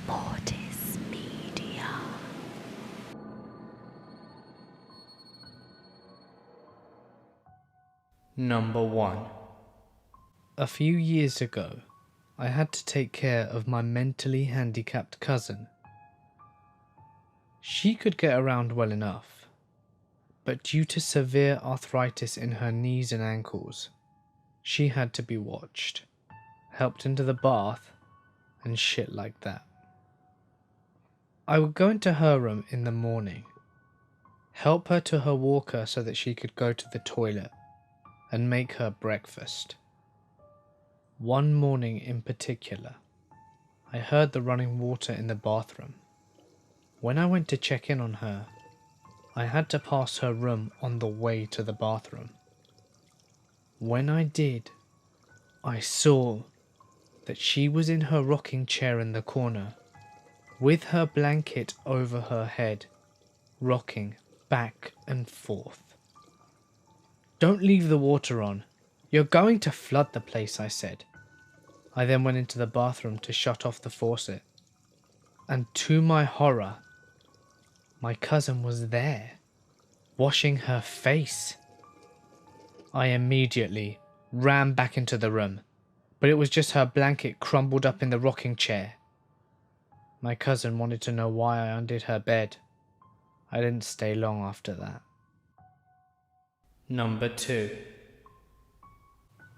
Mortis Media. Number 1. A few years ago, I had to take care of my mentally handicapped cousin. She could get around well enough, but due to severe arthritis in her knees and ankles, she had to be watched, helped into the bath, and shit like that. I would go into her room in the morning, help her to her walker so that she could go to the toilet, and make her breakfast. One morning in particular, I heard the running water in the bathroom. When I went to check in on her, I had to pass her room on the way to the bathroom. When I did, I saw that she was in her rocking chair in the corner, with her blanket over her head, rocking back and forth. "Don't leave the water on. You're going to flood the place," I said. I then went into the bathroom to shut off the faucet, and to my horror, my cousin was there, washing her face. I immediately ran back into the room, but it was just her blanket crumbled up in the rocking chair. My cousin wanted to know why I undid her bed. I didn't stay long after that. Number 2.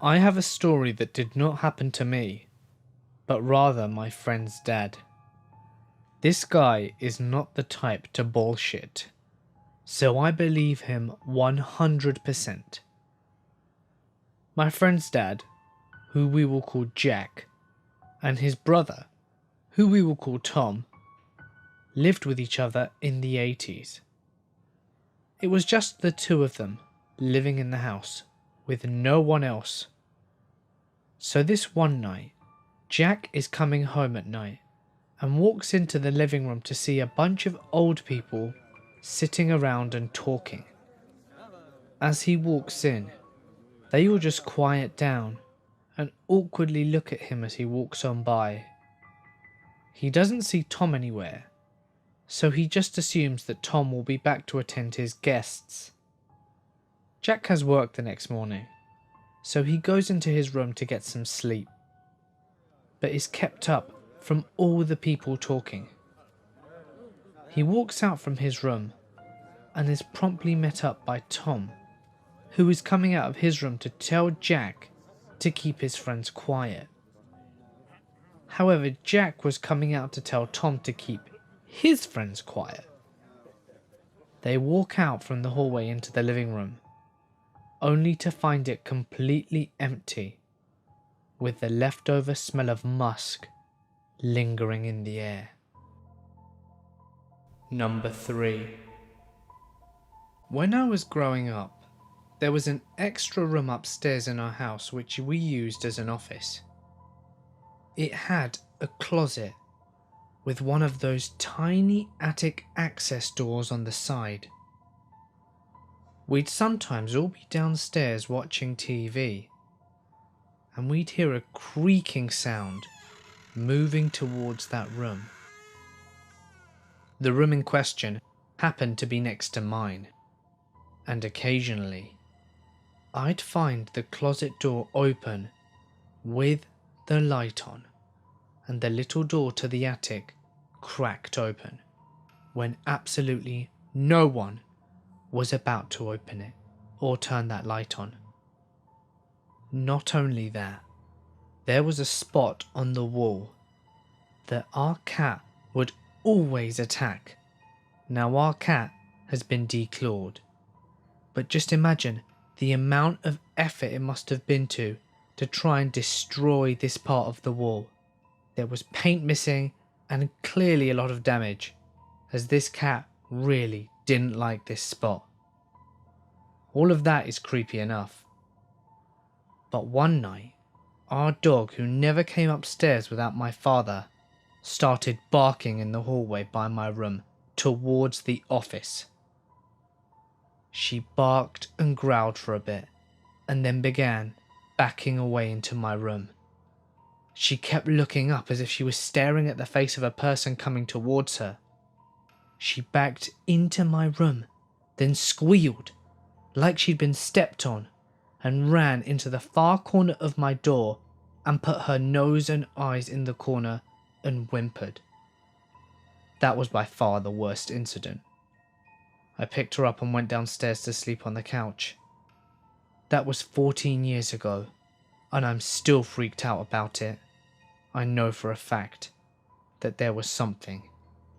I have a story that did not happen to me, but rather my friend's dad. This guy is not the type to bullshit, so I believe him 100%. My friend's dad, who we will call Jack, and his brother, who we will call Tom, lived with each other in the 80s. It was just the two of them living in the house with no one else. So this one night, Jack is coming home at night and walks into the living room to see a bunch of old people sitting around and talking. As he walks in, they all just quiet down and awkwardly look at him as he walks on by. He doesn't see Tom anywhere, so he just assumes that Tom will be back to attend his guests. Jack has work the next morning, so he goes into his room to get some sleep, but is kept up from all the people talking. He walks out from his room and is promptly met up by Tom, who is coming out of his room to tell Jack to keep his friends quiet. However, Jack was coming out to tell Tom to keep his friends quiet. They walk out from the hallway into the living room, only to find it completely empty, with the leftover smell of musk lingering in the air. Number 3. When I was growing up, there was an extra room upstairs in our house which we used as an office. It had a closet with one of those tiny attic access doors on the side. We'd sometimes all be downstairs watching TV, and we'd hear a creaking sound moving towards that room. The room in question happened to be next to mine, and occasionally I'd find the closet door open with the light on, and the little door to the attic cracked open when absolutely no one was about to open it or turn that light on. Not only that, there was a spot on the wall that our cat would always attack. Now our cat has been declawed, but just imagine the amount of effort it must have been to try and destroy this part of the wall. There was paint missing and clearly a lot of damage, as this cat really didn't like this spot. All of that is creepy enough. But one night, our dog, who never came upstairs without my father, started barking in the hallway by my room towards the office. She barked and growled for a bit and then began backing away into my room. She kept looking up as if she was staring at the face of a person coming towards her. She backed into my room, then squealed like she'd been stepped on, and ran into the far corner of my door and put her nose and eyes in the corner and whimpered. That was by far the worst incident. I picked her up and went downstairs to sleep on the couch. That was 14 years ago, and I'm still freaked out about it. I know for a fact that there was something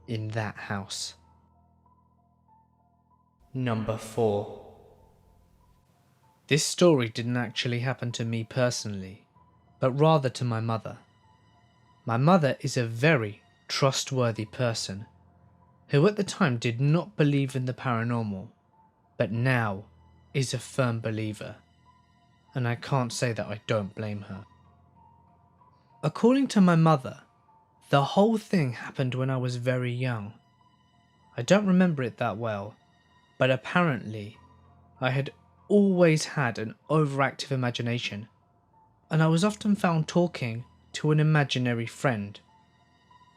in that house. Number 4. This story didn't actually happen to me personally, but rather to my mother. My mother is a very trustworthy person who at the time did not believe in the paranormal, but now is a firm believer, and I can't say that I don't blame her. According to my mother, the whole thing happened when I was very young. I don't remember it that well, but apparently I had always had an overactive imagination, and I was often found talking to an imaginary friend.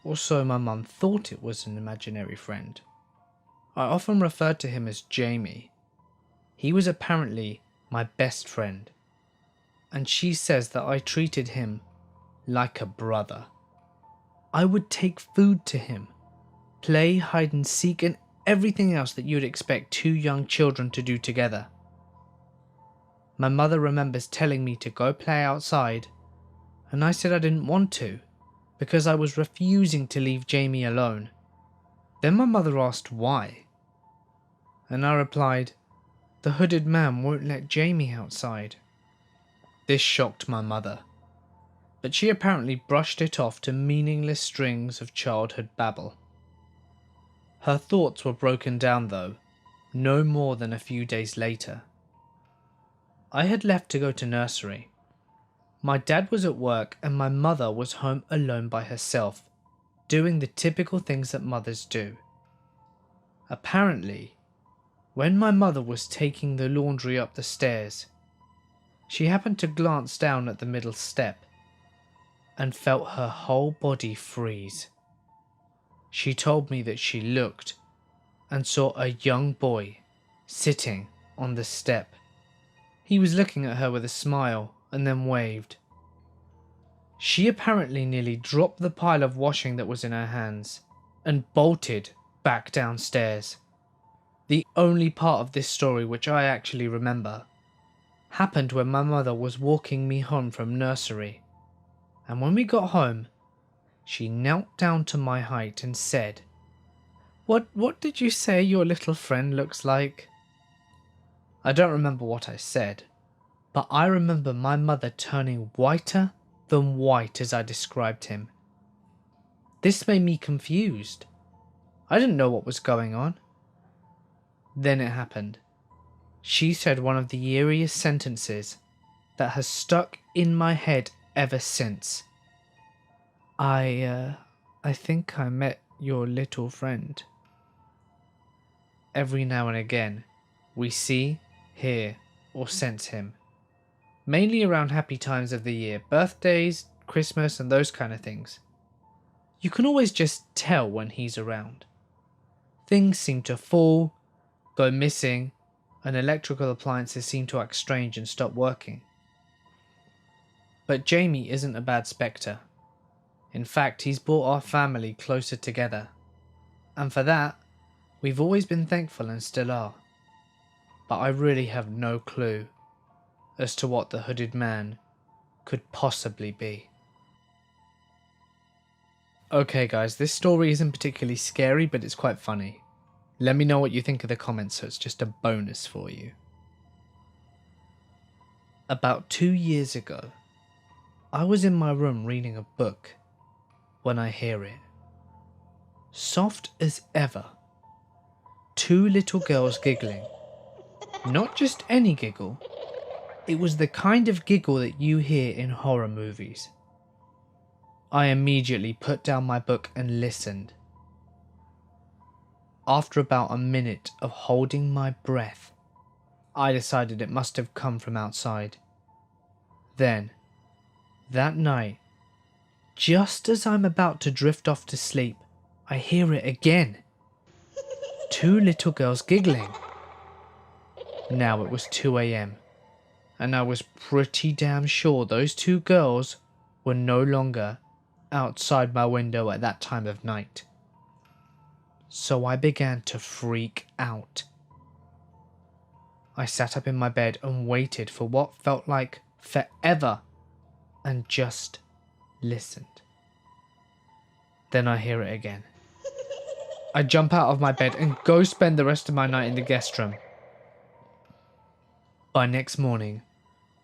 Or so my mum thought it was an imaginary friend. I often referred to him as Jamie. He was apparently my best friend, and she says that I treated him like a brother. I would take food to him, play hide and seek, and everything else that you'd expect two young children to do together. My mother remembers telling me to go play outside, and I said I didn't want to because I was refusing to leave Jamie alone. Then my mother asked why, and I replied, "The hooded man won't let Jamie outside." This shocked my mother, but she apparently brushed it off to meaningless strings of childhood babble. Her thoughts were broken down though, no more than a few days later. I had left to go to nursery. My dad was at work and my mother was home alone by herself, doing the typical things that mothers do. Apparently, when my mother was taking the laundry up the stairs, she happened to glance down at the middle step and felt her whole body freeze. She told me that she looked and saw a young boy sitting on the step. He was looking at her with a smile and then waved. She apparently nearly dropped the pile of washing that was in her hands and bolted back downstairs. The only part of this story which I actually remember happened when my mother was walking me home from nursery, and when we got home, she knelt down to my height and said, What did you say your little friend looks like?" I don't remember what I said, but I remember my mother turning whiter than white as I described him. This made me confused. I didn't know what was going on. Then it happened. She said one of the eeriest sentences that has stuck in my head ever since. I think I met your little friend." Every now and again, we see, hear, or sense him. Mainly around happy times of the year, birthdays, Christmas, and those kind of things. You can always just tell when he's around. Things seem to fall, go missing, and electrical appliances seem to act strange and stop working. But Jamie isn't a bad spectre. In fact, he's brought our family closer together, and for that, we've always been thankful and still are. But I really have no clue as to what the hooded man could possibly be. Okay guys, this story isn't particularly scary, but it's quite funny. Let me know what you think in the comments, so it's just a bonus for you. About 2 years ago, I was in my room reading a book when I hear it. Soft as ever. 2 little girls giggling. Not just any giggle. It was the kind of giggle that you hear in horror movies. I immediately put down my book and listened. After about a minute of holding my breath, I decided it must have come from outside. Then, that night, Just as I'm about to drift off to sleep, I hear it again. 2 little girls giggling. Now it was 2 a.m. and I was pretty damn sure those 2 girls were no longer outside my window at that time of night. So I began to freak out. I sat up in my bed and waited for what felt like forever and just listened. Then I hear it again. I jump out of my bed and go spend the rest of my night in the guest room. By next morning,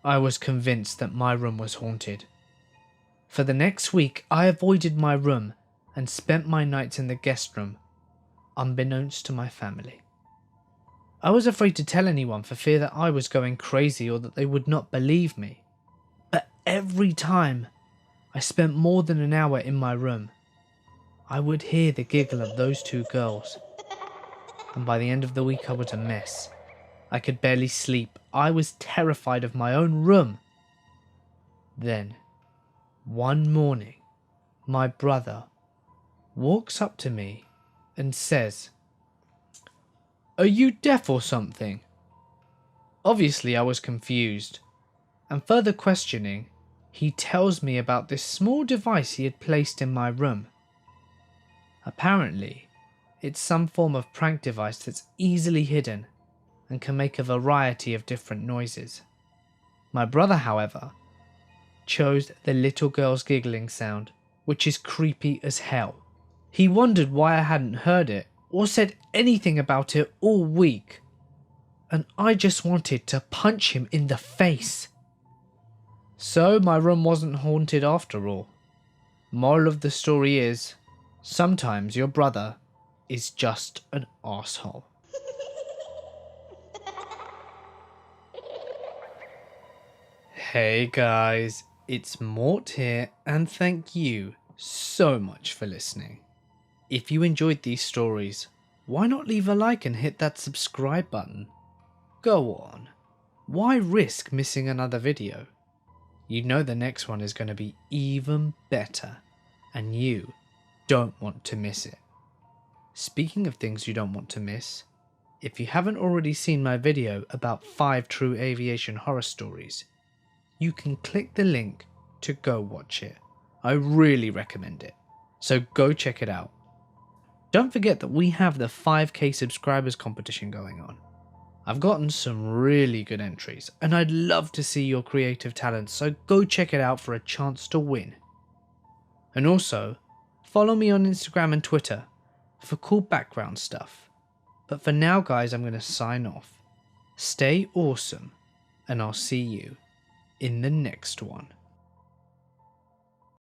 I was convinced that my room was haunted. For the next week, I avoided my room and spent my nights in the guest room, unbeknownst to my family. I was afraid to tell anyone for fear that I was going crazy or that they would not believe me. But every time I spent more than an hour in my room, I would hear the giggle of those 2 girls. And by the end of the week I was a mess. I could barely sleep. I was terrified of my own room. Then, one morning, my brother walks up to me and says, "Are you deaf or something?" Obviously I was confused, and further questioning, he tells me about this small device he had placed in my room. Apparently, it's some form of prank device that's easily hidden and can make a variety of different noises. My brother, however, chose the little girl's giggling sound, which is creepy as hell. He wondered why I hadn't heard it or said anything about it all week, and I just wanted to punch him in the face. So my room wasn't haunted after all. Moral of the story is, sometimes your brother is just an asshole. Hey guys, it's Mort here, and thank you so much for listening. If you enjoyed these stories, why not leave a like and hit that subscribe button? Go on, why risk missing another video? You know the next one is going to be even better, and you don't want to miss it. Speaking of things you don't want to miss, if you haven't already seen my video about 5 true aviation horror stories, you can click the link to go watch it. I really recommend it, so go check it out. Don't forget that we have the 5k subscribers competition going on. I've gotten some really good entries, and I'd love to see your creative talents, so go check it out for a chance to win. And also, follow me on Instagram and Twitter for cool background stuff. But for now guys, I'm going to sign off. Stay awesome, and I'll see you in the next one.